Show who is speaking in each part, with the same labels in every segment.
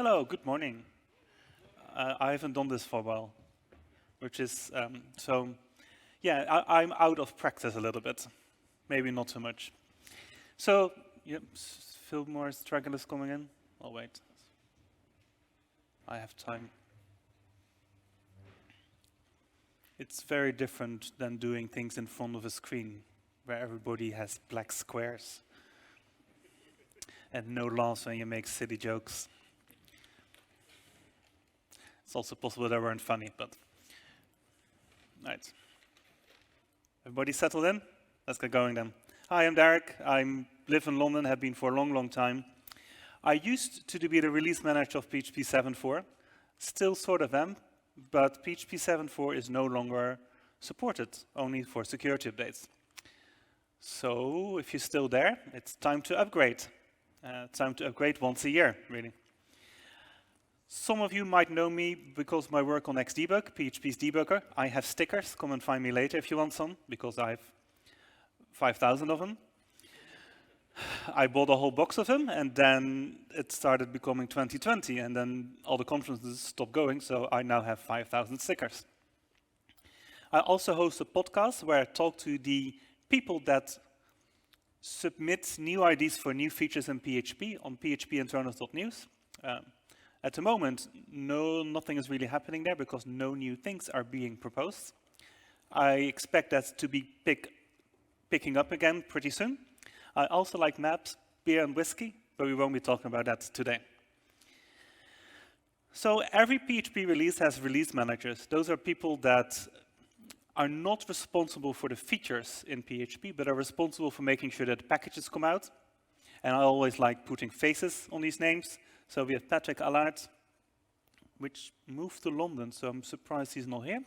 Speaker 1: Hello, good morning. I haven't done this for a while, which is, yeah, I'm out of practice a little bit. Maybe not too much. So, yep, Phil Moore's Dragon is coming in. I'll wait. I have time. It's very different than doing things in front of a screen, where everybody has black squares. And no laughs when you make silly jokes. It's also possible they weren't funny, but... Right. Everybody settled in? Let's get going then. Hi, I'm Derick. I live in London, have been for a long, long time. I used to be the release manager of PHP 7.4. Still sort of am, but PHP 7.4 is no longer supported, only for security updates. So if you're still there, it's time to upgrade. Time to upgrade once a year, really. Some of you might know me because of my work on Xdebug, PHP's debugger. I have stickers. Come and find me later if you want some, because I have 5,000 of them. I bought a whole box of them, and then it started becoming 2020, and then all the conferences stopped going, so I now have 5,000 stickers. I also host a podcast where I talk to the people that submit new ideas for new features in PHP on phpinternals.news. At the moment, nothing is really happening there because no new things are being proposed. I expect that to be picking up again pretty soon. I also like maps, beer and whiskey, but we won't be talking about that today. So every PHP release has release managers. Those are people that are not responsible for the features in PHP, but are responsible for making sure that packages come out. And I always like putting faces on these names. So we have Patrick Allard, which moved to London, so I'm surprised he's not here.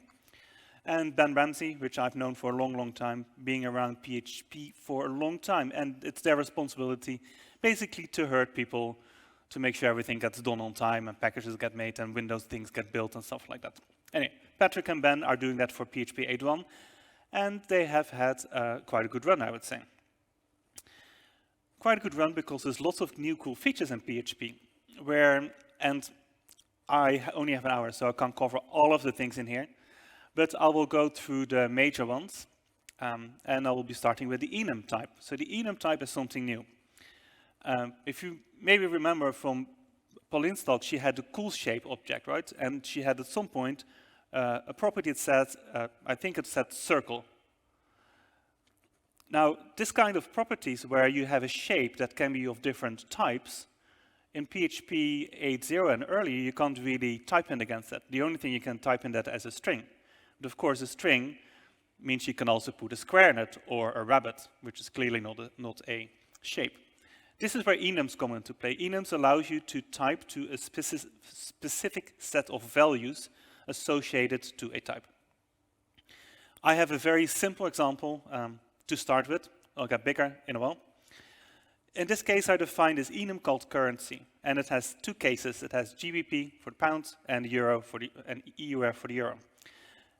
Speaker 1: And Ben Ramsey, which I've known for a long, long time, being around PHP for a long time. And it's their responsibility, basically, to hurt people, to make sure everything gets done on time and packages get made and Windows things get built and stuff like that. Anyway, Patrick and Ben are doing that for PHP 8.1, and they have had quite a good run, I would say. Quite a good run because there's lots of new cool features in PHP. And I only have an hour, so I can't cover all of the things in here. But I will go through the major ones, and I will be starting with the enum type. So the enum type is something new. If you maybe remember from Pauline's talk, she had the cool shape object, right? And she had at some point a property that said, I think it said circle. Now, this kind of properties where you have a shape that can be of different types, in PHP 8.0 and earlier, you can't really type in against that. The only thing you can type in that as a string. But of course, a string means you can also put a square in it or a rabbit, which is clearly not a shape. This is where enums come into play. Enums allows you to type to a specific set of values associated to a type. I have a very simple example to start with. I'll get bigger in a while. In this case, I define this enum called currency, and it has two cases. It has GBP for the pound and euro for and EUR for the euro.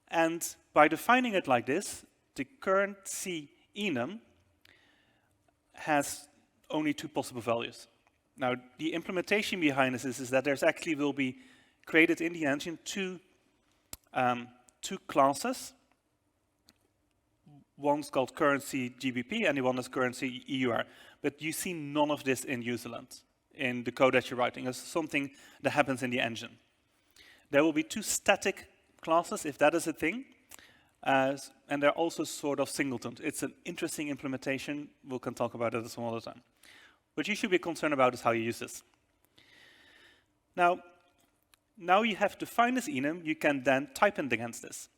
Speaker 1: And by defining it like this, the currency enum has only two possible values. Now, the implementation behind this is that there's actually will be created in the engine two classes. One's called currency GBP and the one is currency EUR. But you see none of this in userland, in the code that you're writing. It's something that happens in the engine. There will be two static classes, if that is a thing, and they're also sort of singletons. It's an interesting implementation. We can talk about it some other time. What you should be concerned about is how you use this. Now you have defined this enum. You can then type in against this.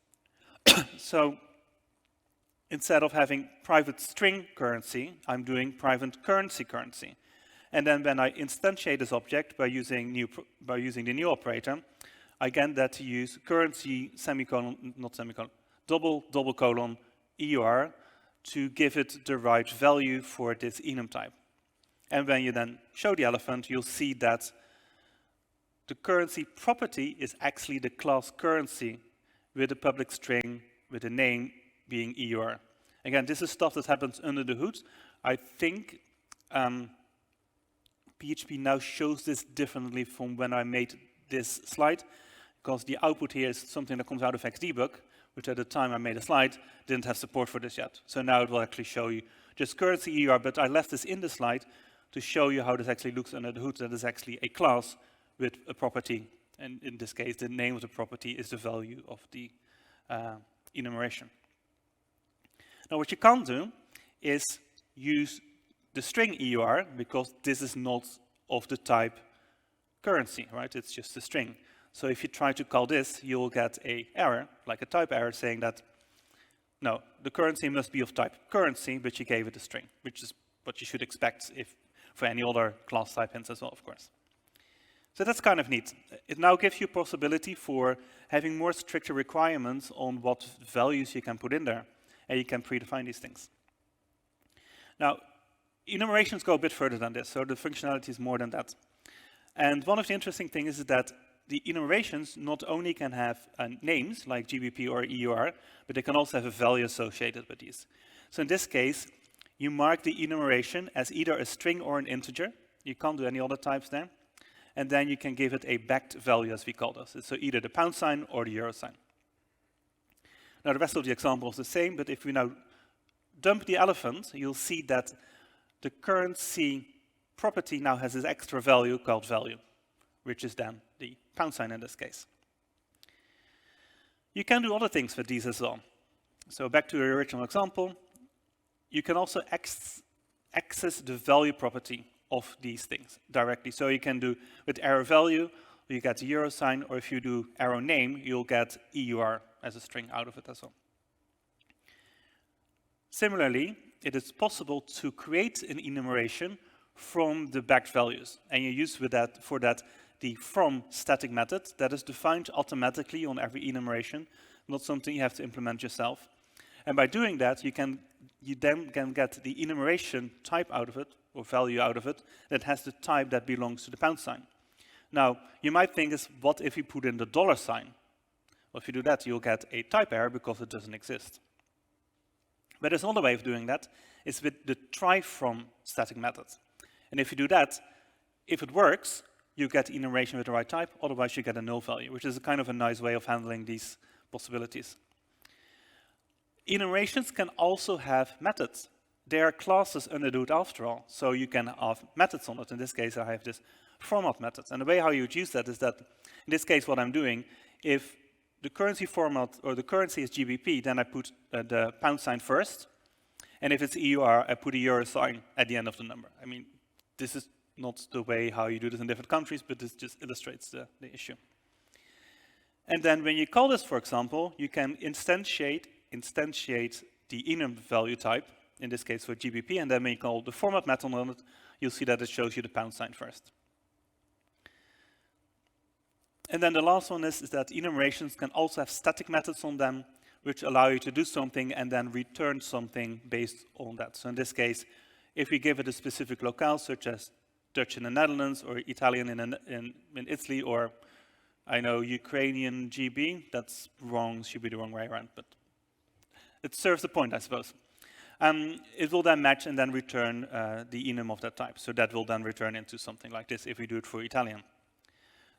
Speaker 1: So instead of having private string currency, I'm doing private currency. And then when I instantiate this object by using the new operator, I get that to use currency double colon EUR to give it the right value for this enum type. And when you then show the elephant, you'll see that the currency property is actually the class currency with a public string with the name being EUR. Again, this is stuff that happens under the hood. I think PHP now shows this differently from when I made this slide, because the output here is something that comes out of Xdebug, which at the time I made a slide didn't have support for this yet. So now it will actually show you just currency EUR, but I left this in the slide to show you how this actually looks under the hood. That is actually a class with a property, and in this case, the name of the property is the value of the enumeration. Now, what you can't do is use the string EUR, because this is not of the type currency, right? It's just a string. So if you try to call this, you'll get an error, like a type error, saying that, no, the currency must be of type currency, but you gave it a string, which is what you should expect if for any other class type hints as well, of course. So that's kind of neat. It now gives you possibility for having more stricter requirements on what values you can put in there, and you can predefine these things. Now, enumerations go a bit further than this, so the functionality is more than that. And one of the interesting things is that the enumerations not only can have names, like GBP or EUR, but they can also have a value associated with these. So in this case, you mark the enumeration as either a string or an integer. You can't do any other types there. And then you can give it a backed value, as we call this. So either the pound sign or the euro sign. Now, the rest of the example is the same, but if we now dump the elephant, you'll see that the currency property now has this extra value called value, which is then the pound sign in this case. You can do other things with these as well. So back to the original example, you can also access the value property of these things directly. So you can do with arrow value, you get the euro sign, or if you do arrow name, you'll get EUR as a string out of it as well. Similarly, it is possible to create an enumeration from the backed values, and you use for that the from static method that is defined automatically on every enumeration, not something you have to implement yourself. And by doing that, you then can get the enumeration type out of it, or value out of it, that has the type that belongs to the pound sign. Now, you might think, what if you put in the dollar sign? Well, if you do that, you'll get a type error because it doesn't exist. But there's another way of doing that, is with the try from static method. And if you do that, if it works, you get the enumeration with the right type, otherwise you get a null value, which is a kind of a nice way of handling these possibilities. Enumerations can also have methods. They are classes under the hood after all, so you can have methods on it. In this case, I have this format method. And the way how you would use that is that, in this case, what I'm doing, if the currency format or the currency is GBP, then I put the pound sign first. And if it's EUR, I put a euro sign at the end of the number. I mean, this is not the way how you do this in different countries, but this just illustrates the issue. And then when you call this, for example, you can instantiate the enum value type, in this case for GBP, and then when you call the format method on it, you'll see that it shows you the pound sign first. And then the last one is that enumerations can also have static methods on them, which allow you to do something and then return something based on that. So in this case, if we give it a specific locale, such as Dutch in the Netherlands, or Italian in Italy, or I know Ukrainian GB, that's wrong, should be the wrong way around, but it serves the point, I suppose. It will then match and then return the enum of that type. So that will then return into something like this if we do it for Italian.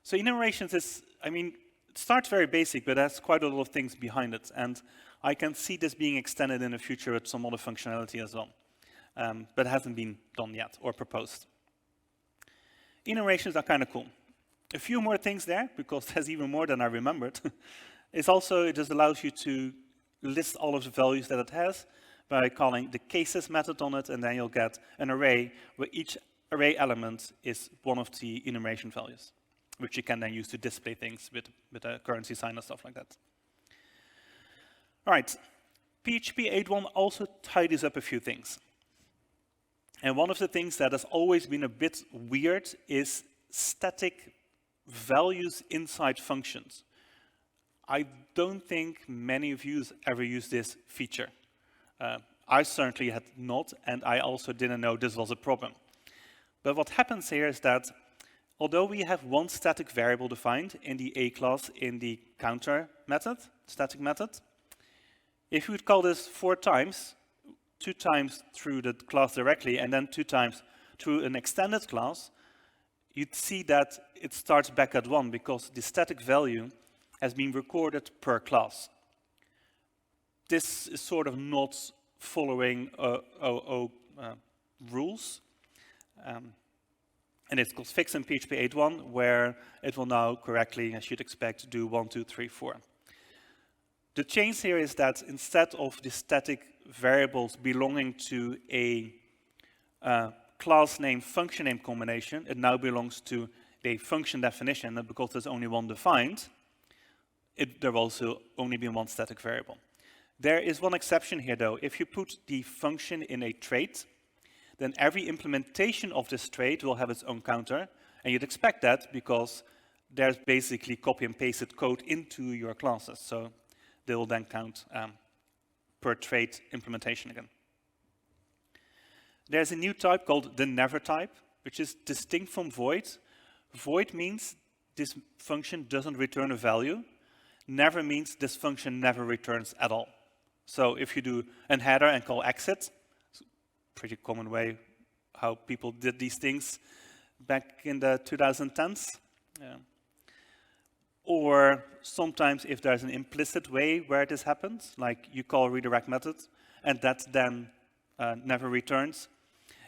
Speaker 1: So enumerations is, I mean, it starts very basic, but has quite a lot of things behind it. And I can see this being extended in the future with some other functionality as well. But it hasn't been done yet or proposed. Enumerations are kind of cool. A few more things there, because there's even more than I remembered. It's also, it just allows you to list all of the values that it has by calling the cases method on it, and then you'll get an array where each array element is one of the enumeration values, which you can then use to display things with a currency sign and stuff like that. All right, PHP 8.1 also tidies up a few things. And one of the things that has always been a bit weird is static values inside functions. I don't think many of you ever used this feature. I certainly had not, and I also didn't know this was a problem. But what happens here is that although we have one static variable defined in the A class in the counter method, static method, if we would call this 4 times, 2 times through the class directly, and then 2 times through an extended class, you'd see that it starts back at 1 because the static value has been recorded per class. This is sort of not following rules. And it's called fix in PHP 8.1, where it will now correctly, as you'd expect, do 1, 2, 3, 4. The change here is that instead of the static variables belonging to a class name, function name combination, it now belongs to the function definition, and because there's only one defined, there will also only be one static variable. There is one exception here, though. If you put the function in a trait, then every implementation of this trait will have its own counter, and you'd expect that because there's basically copy and pasted code into your classes, so they will then count per trait implementation again. There's a new type called the never type, which is distinct from void. Void means this function doesn't return a value. Never means this function never returns at all. So if you do a header and call exit, it's a pretty common way how people did these things back in the 2010s. Or sometimes if there's an implicit way where this happens, like you call redirect method, and that then never returns.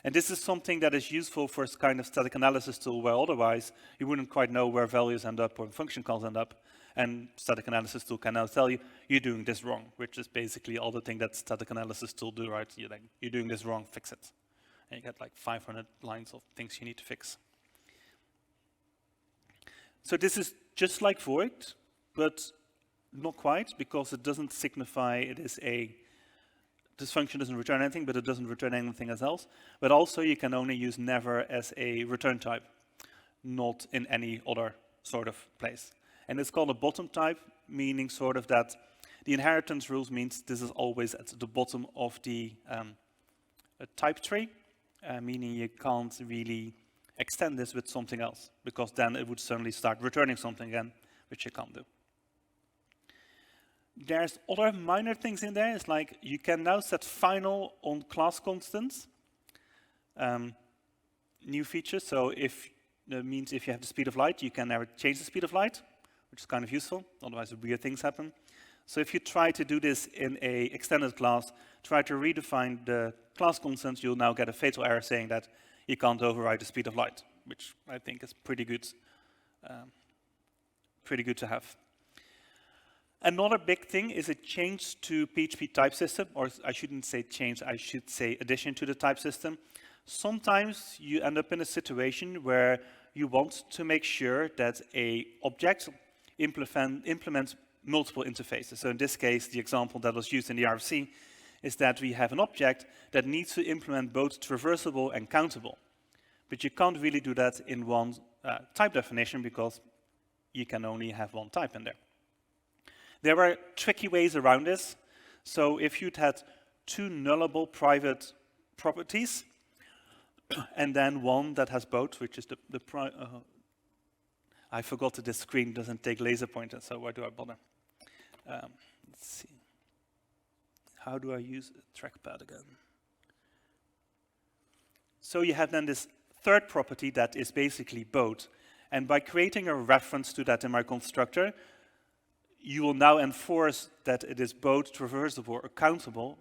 Speaker 1: And this is something that is useful for a kind of static analysis tool where otherwise you wouldn't quite know where values end up or function calls end up. And static analysis tool can now tell you, you're doing this wrong, which is basically all the thing that static analysis tool do, right? You're doing this wrong, fix it. And you get like 500 lines of things you need to fix. So this is just like void, but not quite, because it doesn't signify it is this function doesn't return anything, but it doesn't return anything else. But also you can only use never as a return type, not in any other sort of place. And it's called a bottom type, meaning sort of that the inheritance rules means this is always at the bottom of the type tree, meaning you can't really extend this with something else, because then it would suddenly start returning something again, which you can't do. There's other minor things in there. It's like you can now set final on class constants. New feature, so that means if you have the speed of light, you can never change the speed of light, which is kind of useful, otherwise weird things happen. So if you try to do this in a extended class, try to redefine the class constants, you'll now get a fatal error saying that you can't override the speed of light, which I think is pretty good to have. Another big thing is a change to PHP type system, or I shouldn't say change, I should say addition to the type system. Sometimes you end up in a situation where you want to make sure that an object implements multiple interfaces. So in this case, the example that was used in the RFC is that we have an object that needs to implement both traversable and countable. But you can't really do that in one type definition because you can only have one type in there. There are tricky ways around this. So if you'd had two nullable private properties, and then one that has both, which is I forgot that this screen doesn't take laser pointers, so why do I bother? Let's see. How do I use a trackpad again? So you have then this third property that is basically both. And by creating a reference to that in my constructor, you will now enforce that it is both traversable or countable,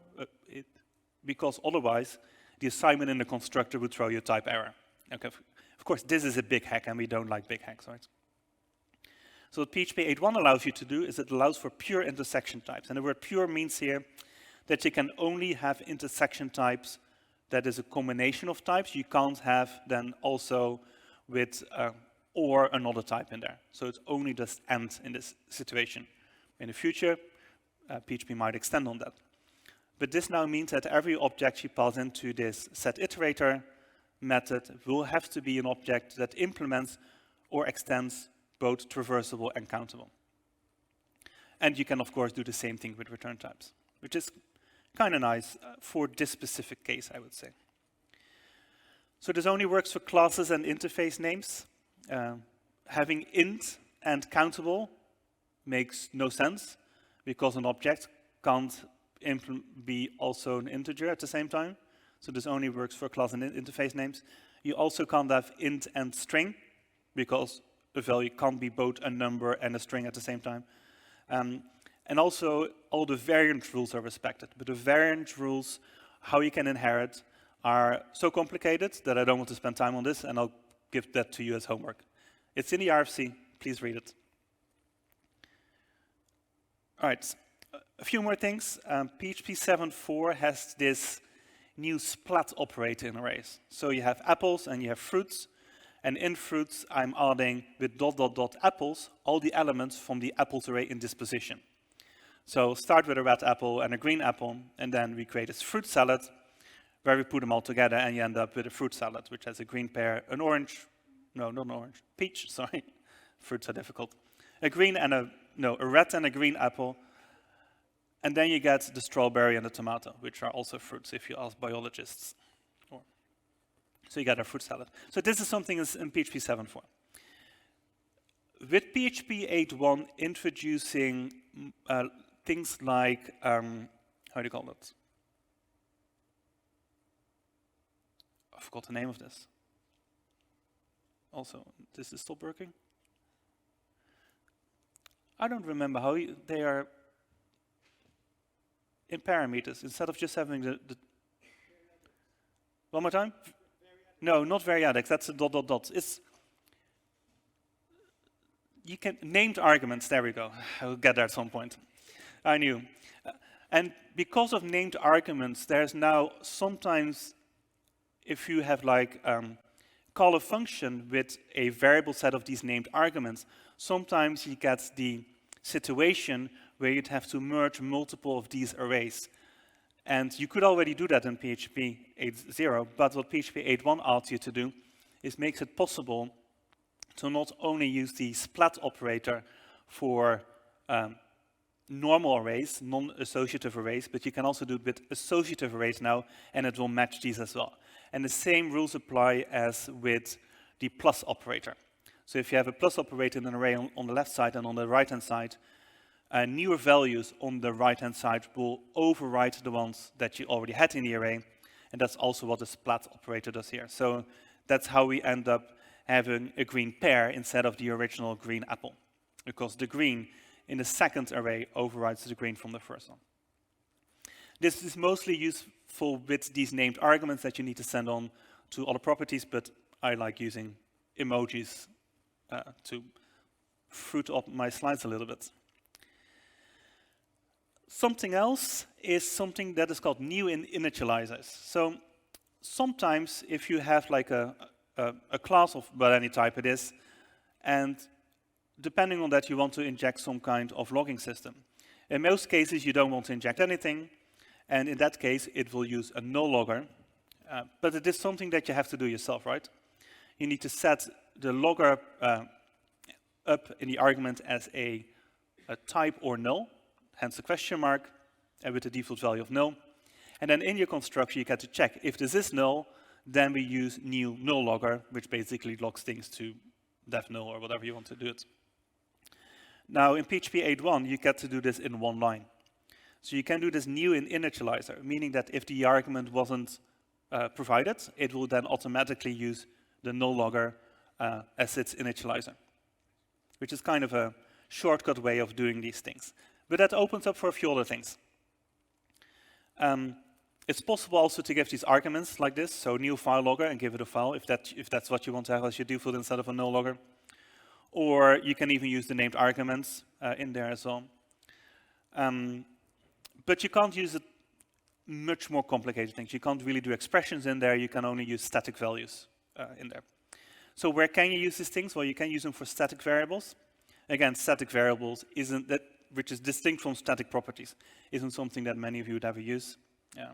Speaker 1: because otherwise the assignment in the constructor would throw you a type error. Okay. Of course, this is a big hack, and we don't like big hacks, right? So what PHP 8.1 allows you to do is it allows for pure intersection types. And the word pure means here that you can only have intersection types that is a combination of types. You can't have then also with or another type in there. So it's only just and in this situation. In the future, PHP might extend on that. But this now means that every object you pass into this setIterator method will have to be an object that implements or extends both traversable and countable. And you can, of course, do the same thing with return types, which is kind of nice for this specific case, I would say. So this only works for classes and interface names. Having int and countable makes no sense, because an object can't be also an integer at the same time. So this only works for class and interface names. You also can't have int and string, because a value can't be both a number and a string at the same time. And also, all the variant rules are respected. But the variant rules, how you can inherit, are so complicated that I don't want to spend time on this, and I'll give that to you as homework. It's in the RFC. Please read it. All right, a few more things. PHP 7.4 has this new splat operator in arrays. So you have apples and you have fruits. And in fruits, I'm adding with ... apples all the elements from the apples array in this position. So start with a red apple and a green apple, and then we create this fruit salad where we put them all together, and you end up with a fruit salad, which has a green pear, an orange, no, not an orange, peach, sorry. Fruits are difficult. A red and a green apple, and then you get the strawberry and the tomato, which are also fruits if you ask biologists. So you get a fruit salad. So this is something that's in PHP 7.4. With PHP 8.1 introducing things like, how do you call it? I forgot the name of this. Also, this is still working? I don't remember how they are in parameters, instead of just having the one more time? No, not variadics, that's a ... It's, you can, named arguments, there we go. I will get there at some point. I knew. And because of named arguments, there's now sometimes, if you have like, call a function with a variable set of these named arguments, sometimes you get the situation where you'd have to merge multiple of these arrays. And you could already do that in PHP 8.0, but what PHP 8.1 asks you to do is makes it possible to not only use the splat operator for normal arrays, non-associative arrays, but you can also do it with associative arrays now, and it will match these as well. And the same rules apply as with the plus operator. So if you have a plus operator in an array on the left side and on the right-hand side, newer values on the right-hand side will overwrite the ones that you already had in the array, and that's also what the splat operator does here. So that's how we end up having a green pear instead of the original green apple, because the green in the second array overrides the green from the first one. This is mostly useful with these named arguments that you need to send on to other properties, but I like using emojis to fruit up my slides a little bit. Something else is something that is called newinitializers. So sometimes if you have like a class of any type it is, and depending on that you want to inject some kind of logging system. In most cases you don't want to inject anything, and in that case it will use a null logger, but it is something that you have to do yourself, right? You need to set the logger up in the argument as a type or null, hence the question mark, and with the default value of null. And then in your construction, you get to check if this is null, then we use new null logger, which basically logs things to def null or whatever you want to do it. Now in PHP 8.1, you get to do this in one line. So you can do this newinitializer, meaning that if the argument wasn't provided, it will then automatically use the null logger as its initializer, which is kind of a shortcut way of doing these things. But that opens up for a few other things. It's possible also to give these arguments like this, so new file logger, and give it a file if that's what you want to have as your default instead of a null logger. Or you can even use the named arguments in there as well. But you can't use it much more complicated things. You can't really do expressions in there. You can only use static values in there. So where can you use these things? Well, you can use them for static variables. Again, static variables isn't that, which is distinct from static properties, isn't something that many of you would ever use. Yeah.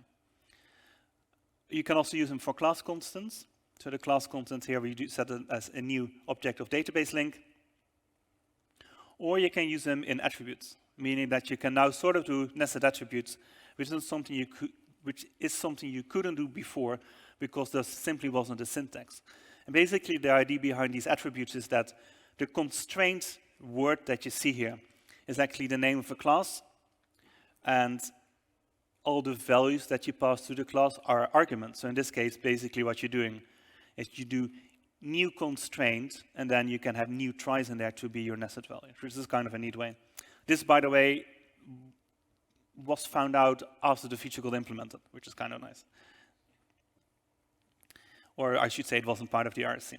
Speaker 1: You can also use them for class constants. So the class constant here we do set it as a new object of database link. Or you can use them in attributes, meaning that you can now sort of do nested attributes, which is something you couldn't do before because there simply wasn't a syntax. And basically the idea behind these attributes is that the constraint word that you see here is actually the name of a class, and all the values that you pass to the class are arguments. So in this case, basically what you're doing is you do new constraint, and then you can have new tries in there to be your nested value, which is kind of a neat way. This, by the way, was found out after the feature got implemented, which is kind of nice. Or I should say it wasn't part of the RSC.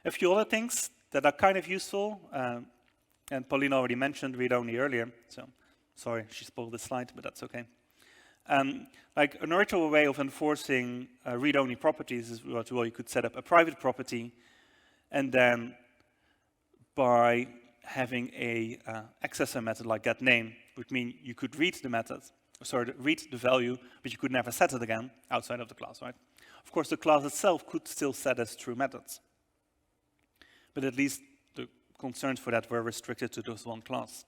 Speaker 1: A few other things that are kind of useful, and Pauline already mentioned read-only earlier, so sorry, she spoiled this slide, but that's okay. Like an original way of enforcing read-only properties is, well, you could set up a private property, and then by having a accessor method like getName, would mean you could read the method, sorry, read the value, but you could never set it again outside of the class, right? Of course, the class itself could still set as true methods, but at least the concerns for that were restricted to this one class.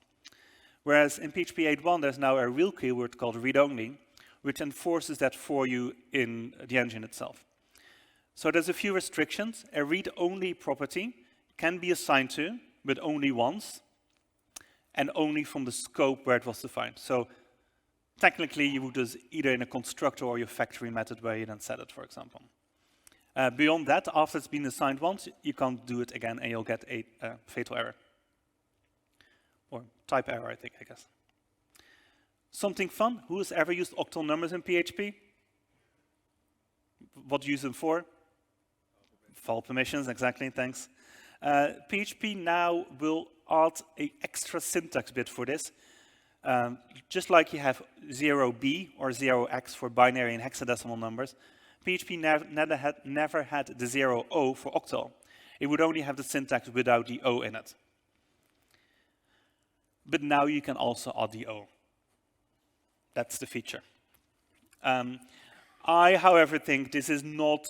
Speaker 1: Whereas in PHP 8.1, there's now a real keyword called readonly, which enforces that for you in the engine itself. So there's a few restrictions. A read-only property can be assigned to, but only once, and only from the scope where it was defined. So technically, you would use either in a constructor or your factory method where you then set it, for example. Beyond that, after it's been assigned once, you can't do it again, and you'll get a fatal error. Or type error, I guess. Something fun, who has ever used octal numbers in PHP? What do you use them for? File permissions, exactly, thanks. PHP now will add an extra syntax bit for this. Just like you have 0b or 0x for binary and hexadecimal numbers, PHP never had the 0o for octal. It would only have the syntax without the o in it. But now you can also add the o. That's the feature. I, however, think this is not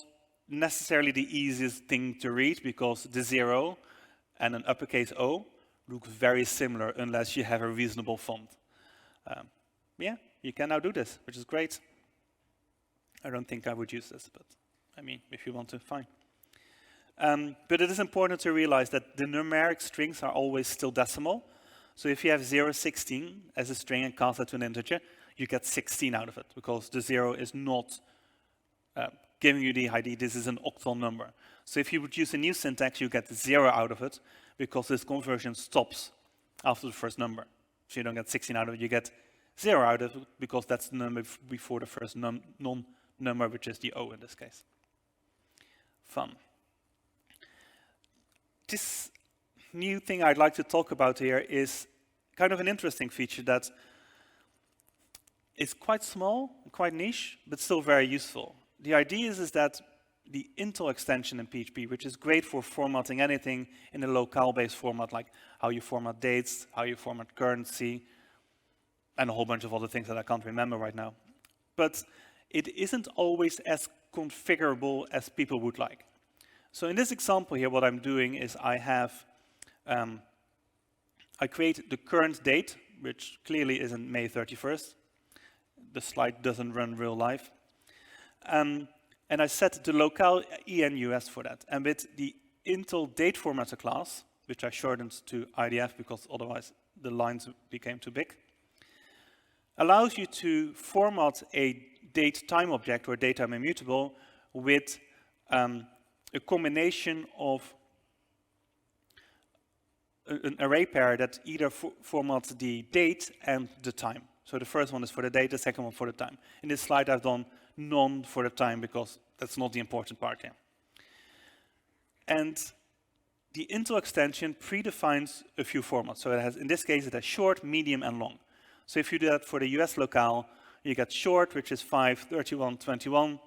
Speaker 1: necessarily the easiest thing to read, because the 0 and an uppercase O look very similar unless you have a reasonable font. Yeah, you can now do this, which is great. I don't think I would use this, but I mean, if you want to, fine. But it is important to realize that the numeric strings are always still decimal. So if you have 016 as a string and cast that to an integer, you get 16 out of it, because the 0 is not giving you the ID, this is an octal number. So if you would use a new syntax, you get 0 out of it, because this conversion stops after the first number. So you don't get 16 out of it, you get 0 out of it, because that's the number before the first non-number, which is the O in this case. Fun. This new thing I'd like to talk about here is kind of an interesting feature that is quite small, quite niche, but still very useful. The idea is that the Intel extension in PHP, which is great for formatting anything in a locale-based format, like how you format dates, how you format currency, and a whole bunch of other things that I can't remember right now. But it isn't always as configurable as people would like. So in this example here, what I'm doing is I create the current date, which clearly isn't May 31st. The slide doesn't run real life. And I set the locale enus for that. And with the Intel date formatter class, which I shortened to IDF because otherwise the lines became too big, allows you to format a date time object or datetime immutable with a combination of an array pair that either formats the date and the time. So the first one is for the date, the second one for the time. In this slide, I've done none for the time because that's not the important part here. And the Intel extension predefines a few formats. So it has, in this case, it has short, medium, and long. So if you do that for the US locale, you get short, which is 5/31/21,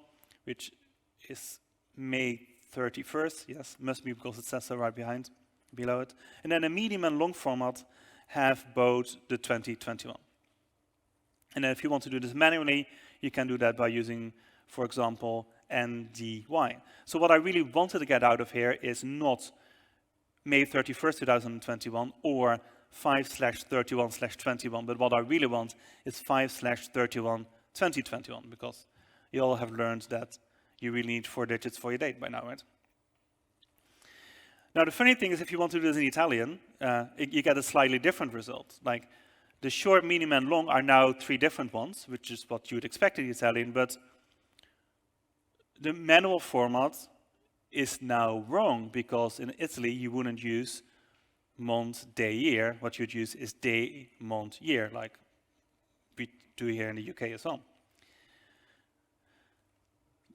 Speaker 1: which is May 31st. Yes, must be because it says so right below it. And then a medium and long format have both the 2021. And then if you want to do this manually, you can do that by using, for example, NDY. So what I really wanted to get out of here is not May 31st, 2021, or 5/31/21, but what I really want is 5/31/2021, because you all have learned that you really need 4 digits for your date by now, right? Now, the funny thing is, if you want to do this in Italian, you get a slightly different result. Like, the short, medium, and long are now 3 different ones, which is what you would expect in Italian, but the manual format is now wrong, because in Italy you wouldn't use month, day, year. What you'd use is day, month, year, like we do here in the UK as well.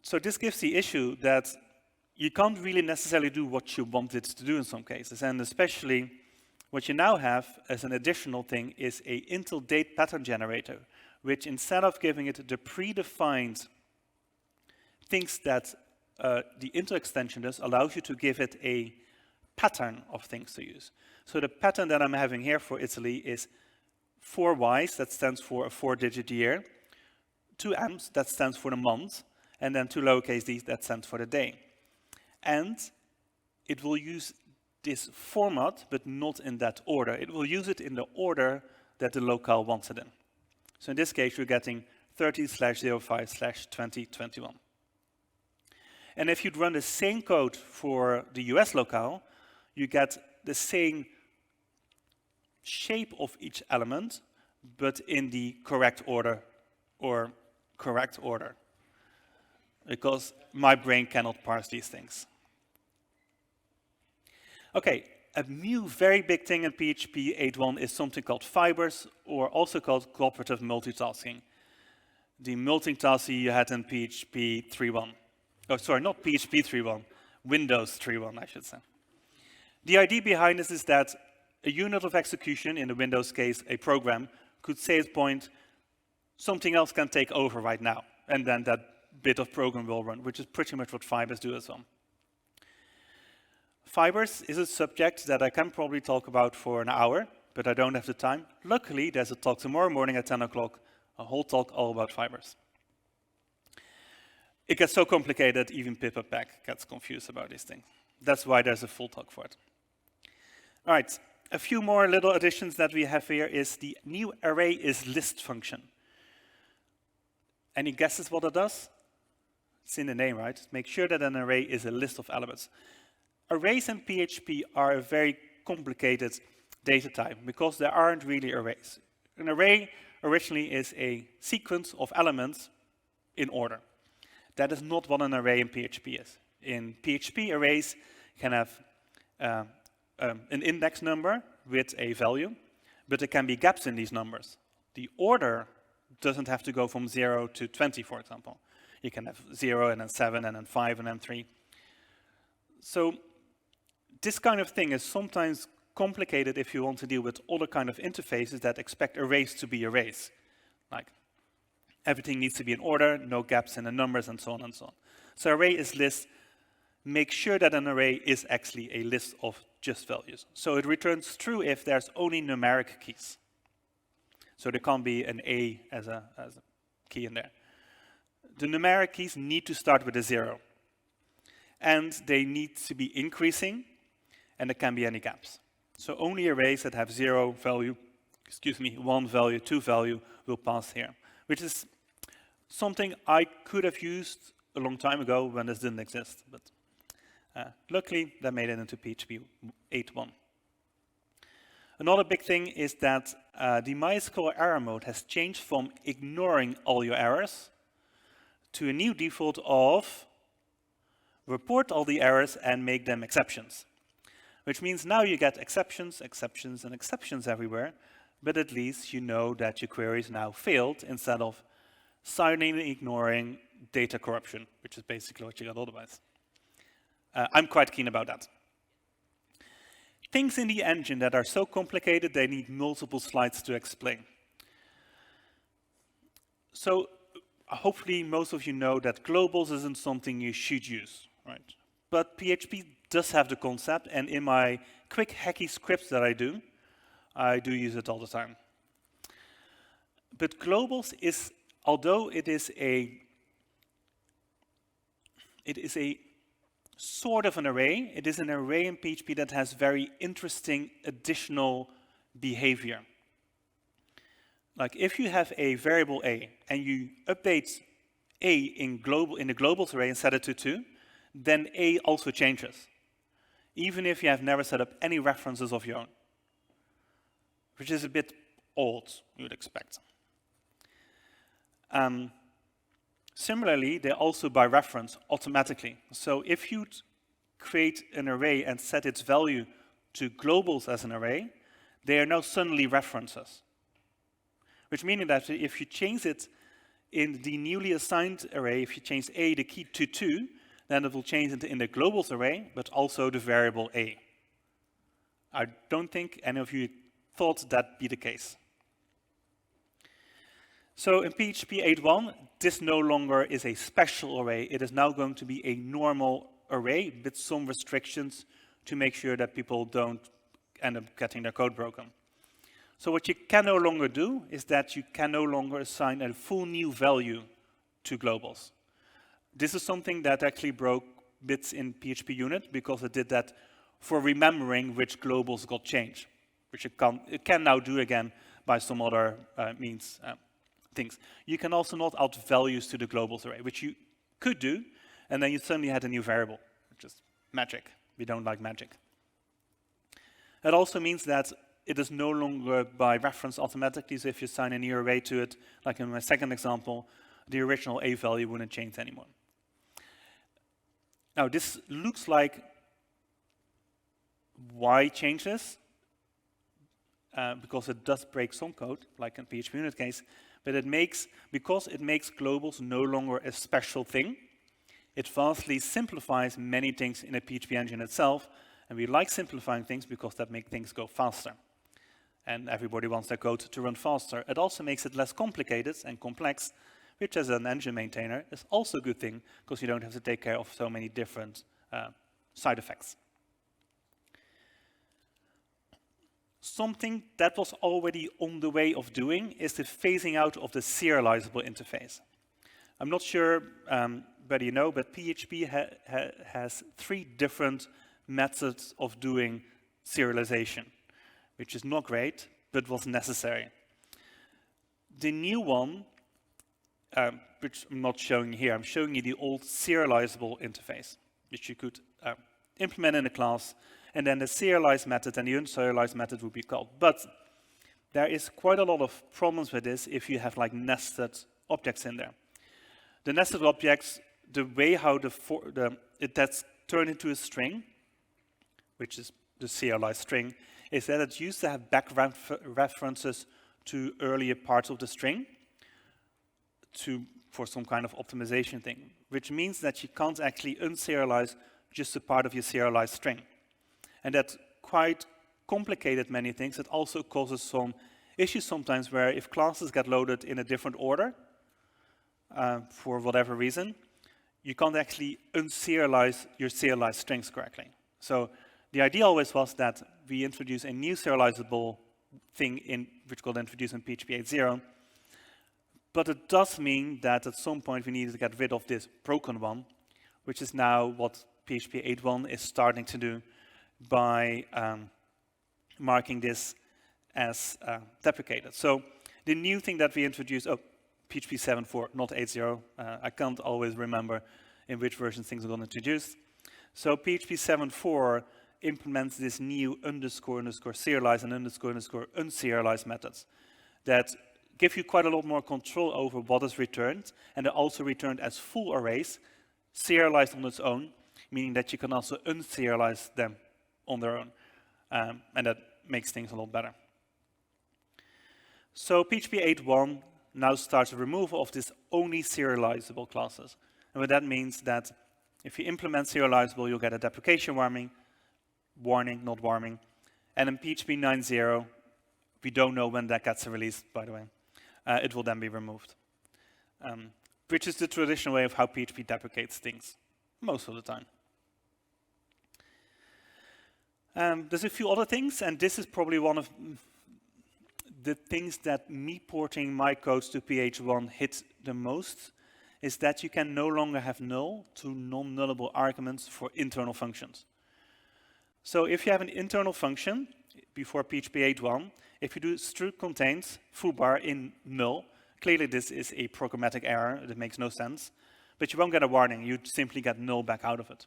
Speaker 1: So this gives the issue that you can't really necessarily do what you want it to do in some cases, and especially what you now have as an additional thing is a until date pattern generator, which instead of giving it the predefined things that the until extension does, allows you to give it a pattern of things to use. So the pattern that I'm having here for Italy is 4 Ys, that stands for a 4-digit year, 2 M's, that stands for the month, and then 2 lowercase d's, that stands for the day. And it will use this format, but not in that order. It will use it in the order that the locale wants it in. So in this case, you're getting 30/05/2021. And if you'd run the same code for the US locale, you get the same shape of each element, but in the correct order, or correct order, because my brain cannot parse these things. Okay, a new very big thing in PHP 8.1 is something called fibers, or also called cooperative multitasking. The multitasking you had in PHP 3.1. Oh, sorry, not PHP 3.1, Windows 3.1, I should say. The idea behind this is that a unit of execution, in the Windows case, a program, could say at point, something else can take over right now, and then that bit of program will run, which is pretty much what fibers do as well. Fibers is a subject that I can probably talk about for an hour, but I don't have the time. Luckily, there's a talk tomorrow morning at 10 o'clock, a whole talk all about fibers. It gets so complicated, even pippa gets confused about these things. That's why there's a full talk for it. All right, a few more little additions that we have here is the new arrayIsList function. Any guesses what it does? It's in the name, right? Make sure that an array is a list of elements. Arrays in PHP are a very complicated data type because there aren't really arrays. An array originally is a sequence of elements in order. That is not what an array in PHP is. In PHP, arrays can have an index number with a value, but there can be gaps in these numbers. The order doesn't have to go from 0 to 20, for example. You can have 0 and then 7 and then 5 and then 3. So this kind of thing is sometimes complicated if you want to deal with other kind of interfaces that expect arrays to be arrays. Like everything needs to be in order, no gaps in the numbers, and so on and so on. So arrayIsList makes sure that an array is actually a list of just values. So it returns true if there's only numeric keys. So there can't be an A as a key in there. The numeric keys need to start with a 0. And they need to be increasing, and there can't be any gaps. So only arrays that have 0 value, 1 value, 2 value will pass here, which is something I could have used a long time ago when this didn't exist. But luckily, they made it into PHP 8.1. Another big thing is that the mysql error mode has changed from ignoring all your errors to a new default of report all the errors and make them exceptions. Which means now you get exceptions, exceptions, and exceptions everywhere, but at least you know that your queries now failed instead of silently ignoring data corruption, which is basically what you got otherwise. I'm quite keen about that. Things in the engine that are so complicated they need multiple slides to explain. So hopefully most of you know that globals isn't something you should use, right? But PHP does have the concept, and in my quick hacky scripts that I do use it all the time. But globals is, although it is a sort of an array, it is an array in PHP that has very interesting additional behavior. Like if you have a variable a and you update a in the globals array and set it to 2, then a also changes, even if you have never set up any references of your own, which is a bit odd, you would expect. Similarly, they're also by reference automatically. So if you'd create an array and set its value to globals as an array, they are now suddenly references. Which means that if you change it in the newly assigned array, if you change a, the key to 2, then it will change it in the globals array, but also the variable a. I don't think any of you thought that'd be the case. So in PHP 8.1, this no longer is a special array. It is now going to be a normal array with some restrictions to make sure that people don't end up getting their code broken. So what you can no longer do is that you can no longer assign a full new value to globals. This is something that actually broke bits in PHP unit because it did that for remembering which globals got changed, which it can now do again by some other means. Things. You can also not add values to the globals array, which you could do, and then you suddenly had a new variable, which is magic. We don't like magic. It also means that it is no longer by reference automatically, so if you assign a new array to it, like in my second example, the original a value wouldn't change anymore. Now, this looks like why change this? Because it does break some code, like in PHP unit case, but because it makes globals no longer a special thing, it vastly simplifies many things in a PHP engine itself, and we like simplifying things because that makes things go faster. And everybody wants their code to run faster. It also makes it less complicated and complex, which as an engine maintainer is also a good thing, because you don't have to take care of so many different side effects. Something that was already on the way of doing is the phasing out of the serializable interface. I'm not sure whether you know, but PHP has 3 different methods of doing serialization, which is not great, but was necessary. The new one, which I'm not showing here, I'm showing you the old serializable interface, which you could implement in a class, and then the serialized method and the unserialized method would be called. But there is quite a lot of problems with this if you have like nested objects in there. The nested objects, the way how that's turned into a string, which is the serialized string, is that it used to have back references to earlier parts of the string for some kind of optimization thing, which means that you can't actually unserialize just a part of your serialized string. And that quite complicated many things. It also causes some issues sometimes where if classes get loaded in a different order, for whatever reason, you can't actually unserialize your serialized strings correctly. So the idea always was that we introduce a new serializable thing which got introduced in PHP 8.0. But it does mean that at some point we need to get rid of this broken one, which is now what PHP 8.1 is starting to do by marking this as deprecated. So the new thing that we introduced, PHP 7.4, not 8.0. I can't always remember in which version things are going to introduce. So PHP 7.4 implements this new underscore serialize and underscore unserialized methods that give you quite a lot more control over what is returned, and they're also returned as full arrays, serialized on its own, meaning that you can also unserialize them on their own, and that makes things a lot better. So PHP 8.1 now starts a removal of this only serializable classes. And what that means that if you implement serializable, you'll get a deprecation warning, not warning. And in PHP 9.0, we don't know when that gets released, by the way. It will then be removed, which is the traditional way of how PHP deprecates things most of the time. There's a few other things, and this is probably one of the things that me porting my codes to PH1 hit the most, is that you can no longer have null to non-nullable arguments for internal functions. So if you have an internal function before PHP 8.1, if you do struct contains foobar in null, clearly this is a programmatic error, it makes no sense, but you won't get a warning, you simply get null back out of it.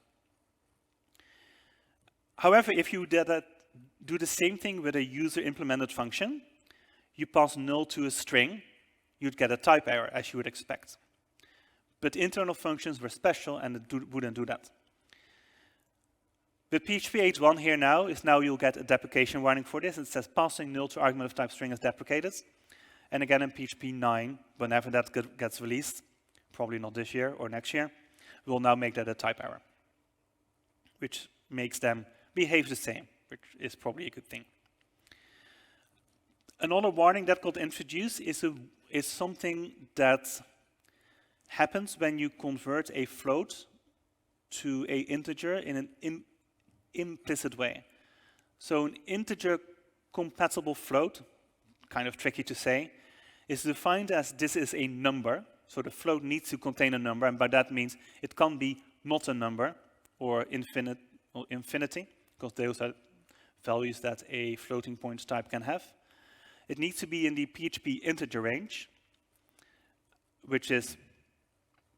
Speaker 1: However, if you do the same thing with a user-implemented function, you pass null to a string, you'd get a type error, as you would expect. But internal functions were special, and it wouldn't do that. With PHP 8.1 here now, you'll get a deprecation warning for this. It says passing null to argument of type string is deprecated. And again in PHP 9, whenever that gets released, probably not this year or next year, we'll now make that a type error, which makes them behave the same, which is probably a good thing. Another warning that got introduced is something that happens when you convert a float to an integer in an implicit way. So an integer compatible float, kind of tricky to say, is defined as this is a number. So the float needs to contain a number, and by that means it can't be not a number or infinity, because those are values that a floating point type can have. It needs to be in the PHP integer range, which is,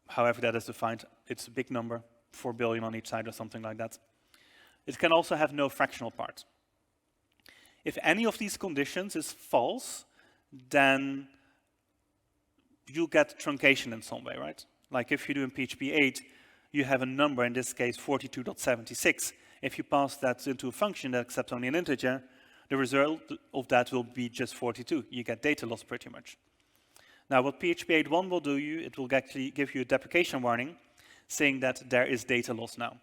Speaker 1: however that is defined, it's a big number, 4 billion on each side or something like that. It can also have no fractional part. If any of these conditions is false, then you get truncation in some way, right? Like if you do in PHP 8, you have a number, in this case 42.76. If you pass that into a function that accepts only an integer, the result of that will be just 42. You get data loss pretty much. Now what PHP 8.1 will do, it will actually give you a deprecation warning saying that there is data loss now,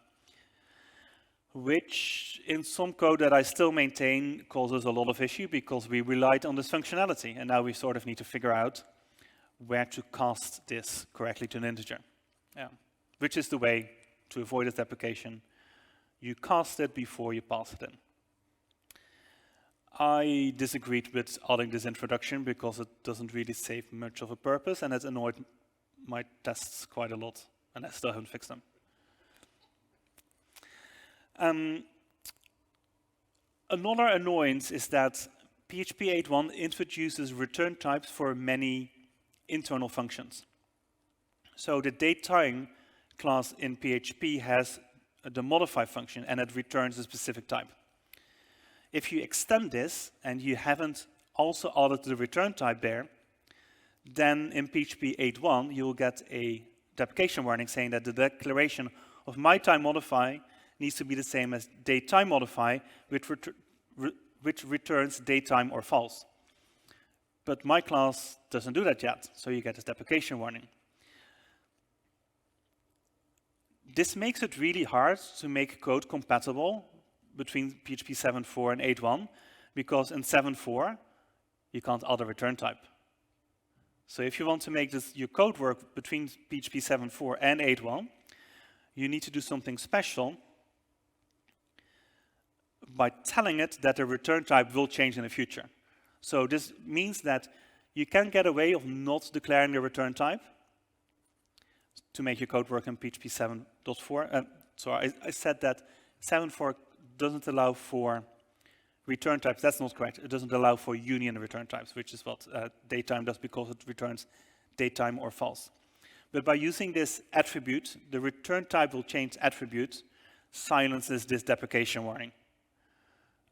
Speaker 1: which in some code that I still maintain causes a lot of issue because we relied on this functionality, and now we sort of need to figure out where to cast this correctly to an integer. Yeah. Which is the way to avoid this deprecation. You cast it before you pass it in. I disagreed with adding this introduction because it doesn't really save much of a purpose, and it annoyed my tests quite a lot, and I still haven't fixed them. Another annoyance is that PHP 8.1 introduces return types for many internal functions. So the datetime class in PHP has the modify function, and it returns a specific type. If you extend this and you haven't also added the return type there, then in PHP 8.1 you will get a deprecation warning saying that the declaration of myTimeModify needs to be the same as dateTimeModify, which returns datetime or false. But my class doesn't do that yet, so you get this deprecation warning. This makes it really hard to make code compatible between PHP 7.4 and 8.1, because in 7.4 you can't add a return type. So if you want to make your code work between PHP 7.4 and 8.1, you need to do something special by telling it that the return type will change in the future. So this means that you can get away of not declaring the return type to make your code work in PHP 7.4. Sorry, I said that 7.4 doesn't allow for return types. That's not correct. It doesn't allow for union return types, which is what datetime does because it returns datetime or false. But by using this attribute, the return type will change attribute, silences this deprecation warning.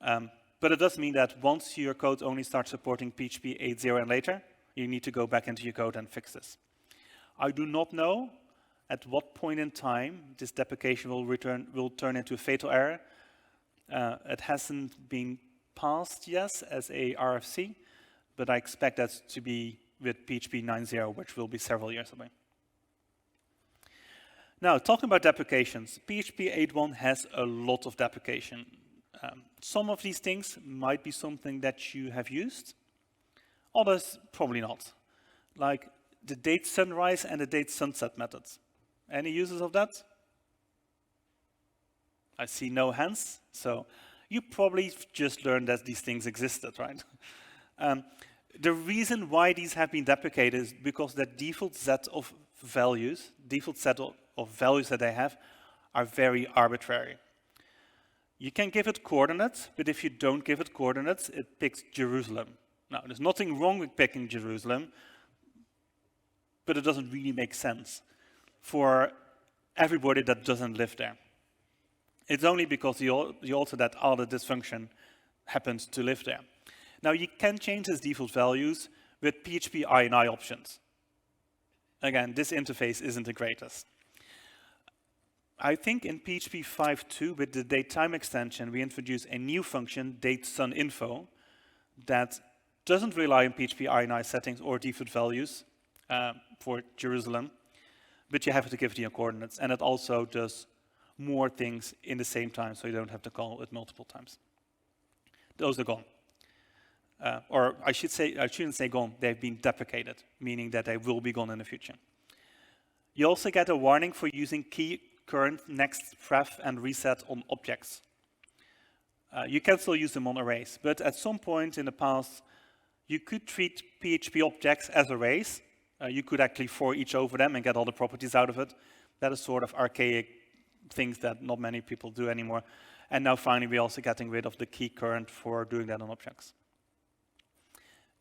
Speaker 1: But it does mean that once your code only starts supporting PHP 8.0 and later, you need to go back into your code and fix this. I do not know at what point in time this deprecation will turn into a fatal error. It hasn't been passed yet as a RFC, but I expect that to be with PHP 9.0, which will be several years away. Now, talking about deprecations, PHP 8.1 has a lot of deprecation. Some of these things might be something that you have used, others probably not. Like the date sunrise and the date sunset methods. Any users of that? I see no hands, so you probably just learned that these things existed, right? The reason why these have been deprecated is because the default set of values, that they have, are very arbitrary. You can give it coordinates, but if you don't give it coordinates, it picks Jerusalem. Now, there's nothing wrong with picking Jerusalem, but it doesn't really make sense for everybody that doesn't live there. It's only because the author that added this function happens to live there. Now, you can change its default values with PHP INI options. Again, this interface isn't the greatest. I think in PHP 5.2, with the datetime extension, we introduced a new function, dateSunInfo, that doesn't rely on PHP INI settings or default values for Jerusalem, but you have to give it your coordinates, and it also does more things in the same time, so you don't have to call it multiple times. Those are gone. Or I shouldn't say gone, they've been deprecated, meaning that they will be gone in the future. You also get a warning for using key, current, next, ref, and reset on objects. You can still use them on arrays, but at some point in the past, you could treat PHP objects as arrays. You could actually for each over them and get all the properties out of it. That is sort of archaic things that not many people do anymore. And now finally, we're also getting rid of the key current for doing that on objects.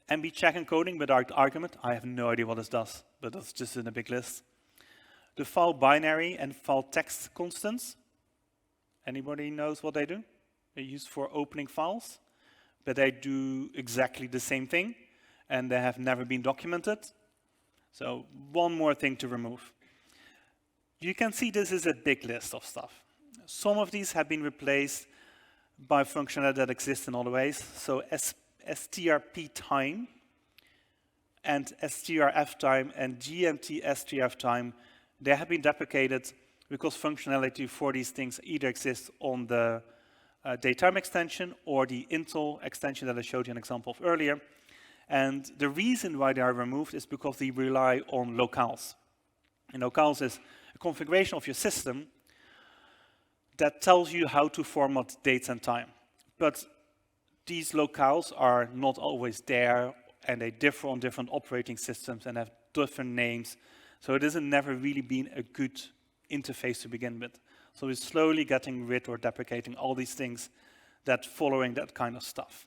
Speaker 1: MB check encoding without argument. I have no idea what this does, but that's just in a big list. The file binary and file text constants. Anybody knows what they do? They're used for opening files, but they do exactly the same thing, and they have never been documented. So one more thing to remove. You can see this is a big list of stuff. Some of these have been replaced by functionality that exists in other ways. So strp time and strf time and gmt strf time, they have been deprecated because functionality for these things either exists on the datetime extension or the Intel extension that I showed you an example of earlier. And the reason why they are removed is because they rely on locales. And locales is a configuration of your system that tells you how to format dates and time. But these locales are not always there, and they differ on different operating systems and have different names. So it has never really been a good interface to begin with. So we're slowly getting rid or deprecating all these things that following that kind of stuff.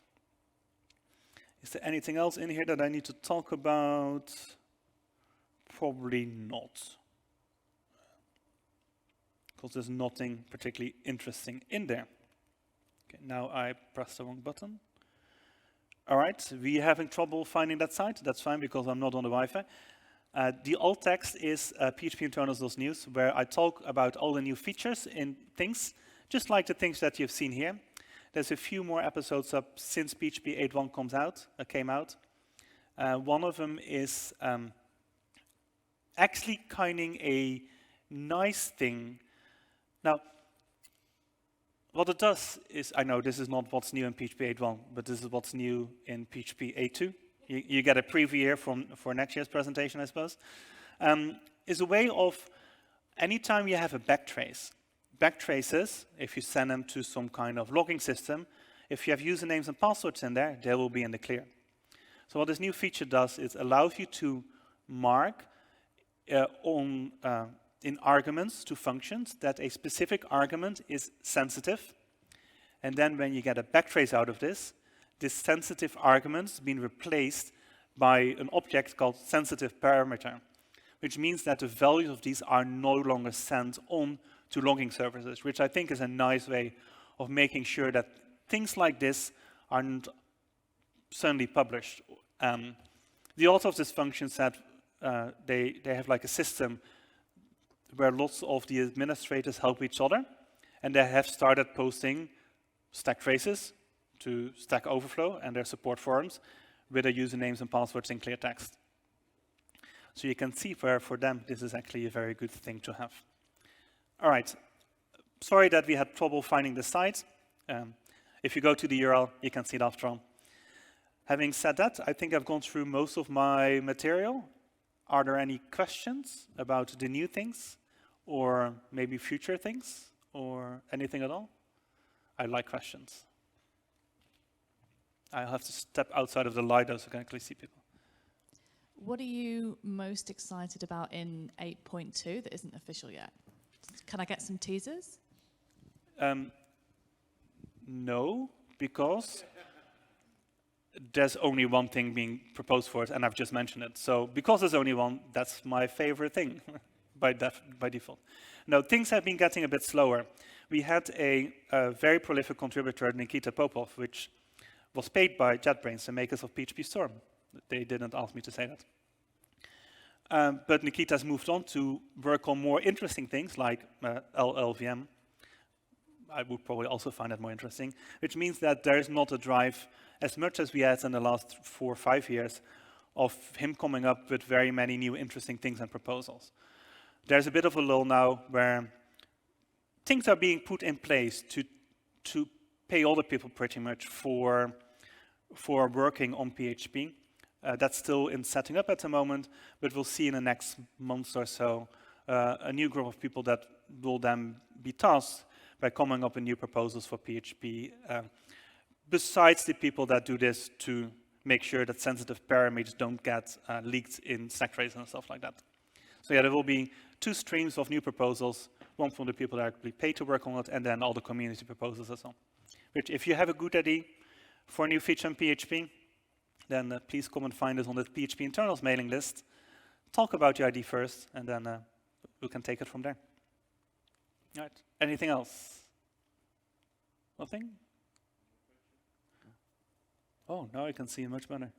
Speaker 1: Is there anything else in here that I need to talk about? Probably not. Because there's nothing particularly interesting in there. Okay, now I pressed the wrong button. All right, we're having trouble finding that site. That's fine because I'm not on the Wi-Fi. The alt text is PHP Internals.news, where I talk about all the new features in things, just like the things that you've seen here. There's a few more episodes up since PHP 8.1 came out. One of them is actually kind of a nice thing. Now, what it does is, I know this is not what's new in PHP 8.1, but this is what's new in PHP 8.2. You get a preview here for next year's presentation, I suppose. Is a way of, anytime you have a backtrace, backtraces, if you send them to some kind of logging system, if you have usernames and passwords in there, they will be in the clear. So what this new feature does is allows you to mark in arguments to functions that a specific argument is sensitive. And then when you get a backtrace out of this sensitive argument is being replaced by an object called sensitive parameter, which means that the values of these are no longer sent on to logging services, which I think is a nice way of making sure that things like this aren't suddenly published. The author of this function said they have like a system where lots of the administrators help each other, and they have started posting stack traces to Stack Overflow and their support forums with their usernames and passwords in clear text. So you can see where for them this is actually a very good thing to have. All right, sorry that we had trouble finding the site. If you go to the URL, you can see it after all. Having said that, I think I've gone through most of my material. Are there any questions about the new things, or maybe future things, or anything at all? I like questions. I'll have to step outside of the light so I can actually see people.
Speaker 2: What are you most excited about in 8.2 that isn't official yet? Can I get some teasers?
Speaker 1: No, because there's only one thing being proposed for it, and I've just mentioned it. So because there's only one, that's my favorite thing by default. No, things have been getting a bit slower. We had a very prolific contributor, Nikita Popov, which was paid by JetBrains, the makers of PHP Storm. They didn't ask me to say that. But Nikita's moved on to work on more interesting things like LLVM. I would probably also find that more interesting, which means that there is not a drive as much as we had in the last 4 or 5 years of him coming up with very many new interesting things and proposals. There's a bit of a lull now where things are being put in place to pay other people pretty much for working on PHP. That's still in setting up at the moment, but we'll see in the next months or so a new group of people that will then be tasked by coming up with new proposals for PHP, besides the people that do this to make sure that sensitive parameters don't get leaked in stack traces and stuff like that. So yeah, there will be 2 streams of new proposals, one from the people that are actually paid to work on it, and then all the community proposals as well. Which, if you have a good idea for a new feature in PHP, then please come and find us on the PHP Internals mailing list. Talk about your idea first, and then we can take it from there. All right. Anything else? Nothing? Oh, now I can see much better.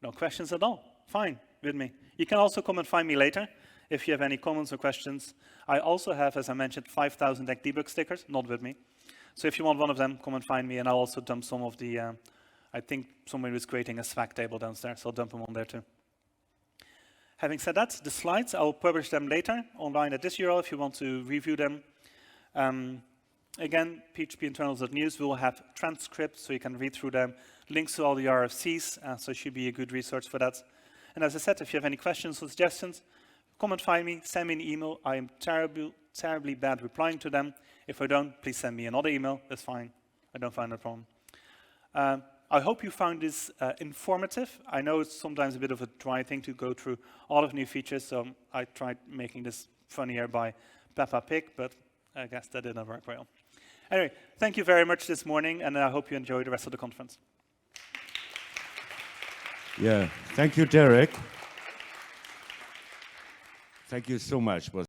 Speaker 1: No questions at all. Fine with me. You can also come and find me later if you have any comments or questions. I also have, as I mentioned, 5,000 debug stickers, not with me. So if you want one of them, come and find me, and I'll also dump some of the, I think somebody was creating a swag table downstairs, so I'll dump them on there too. Having said that, the slides, I'll publish them later online at this URL if you want to review them. Again, phpinternals.news will have transcripts so you can read through them, links to all the RFCs, so it should be a good resource for that. And as I said, if you have any questions or suggestions, come and find me, send me an email. I am terribly bad replying to them. If I don't, please send me another email. That's fine. I don't find a problem. I hope you found this informative. I know it's sometimes a bit of a dry thing to go through all of new features, so I tried making this funnier by Peppa Pig, but I guess that didn't work well. Anyway, thank you very much this morning, and I hope you enjoy the rest of the conference.
Speaker 3: Yeah, thank you, Derick. Thank you so much.